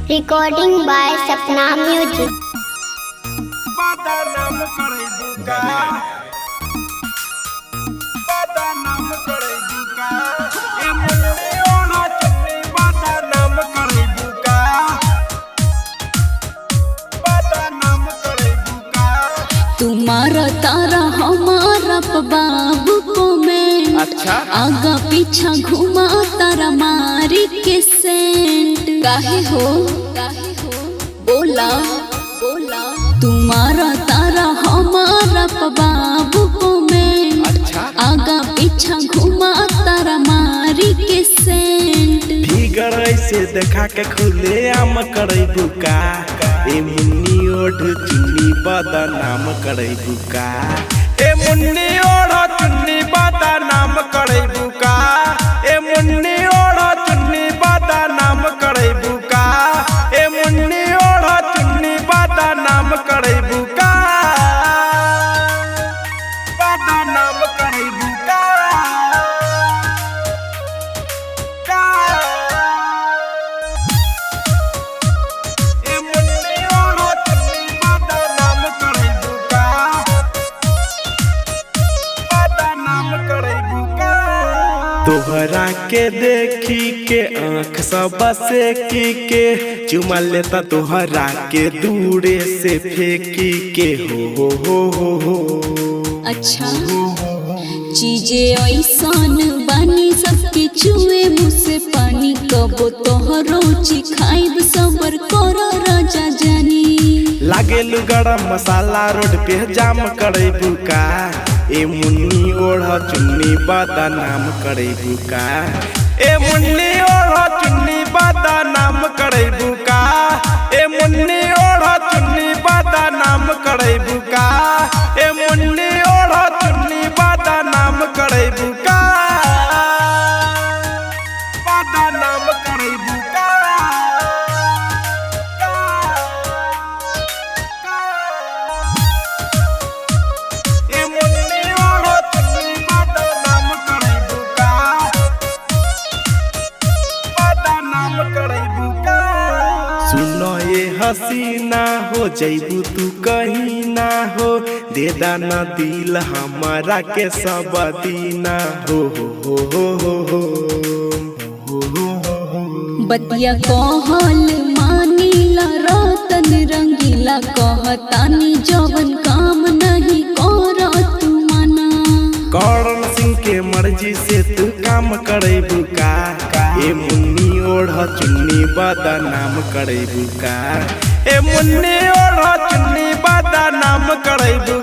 Recording by Sapna Music. तुम्हारा तारा हमारा बाबू को मैं अच्छा आगा पीछा घुमा तारा मारी के सेंट काहे हो बोला बोला तुम्हारा तारा हमारा बाबू को मैं अच्छा आगा पीछा घुमा तारा मारी के सेंट भीगर ऐसे देखा के खुले आम करे बुका ए मुन्नी ओढ़ चुन्नी बदनाम करे बुका ए मुन्नी ओढ़ चुन्नी बदनाम करे बुका ए मुन्नी ओढ़ चुन्नी बदनाम करे बुका ए मुन्नी ओढ़ चुन्नी बदनाम करे बुका बदनाम करे बुका तोहरा के देखी के आँख सब से के चुमा लेता तोहरा के दूरे से फेंकी के हो अच्छा चीजें ऐसन बानी सबके चुए मुँह से पानी कबो तोहरो खाइब सबर करो राजा जानी लागे गरम मसाला रोड पे जाम करे बुका ए मुन्नी ओढ़ चुन्नी बदनाम करे बुका ए मुन्नी ओढ़ चुन्नी बदनाम करे बुका ए मुन्नी ओढ़ चुन्नी बदनाम करे बुका ए मुन्नी ओढ़ चुन्नी बदनाम करे बुका बदनाम करे बुका सुनो ये हसीना हो जैबू तू कहीं ना हो दे दाना दिल हमारा के सब दीना हो बतिया कहल मानीला रतन रंगीला कहतानी जवन काम नहीं करो तू मना करण सिंह के मर्जी से तू काम करे बुका ए मुन्नी ओढ़ चुन्नी बदनाम करे बुका ए मुन्नी ओढ़ चुन्नी बदनाम करे बुका।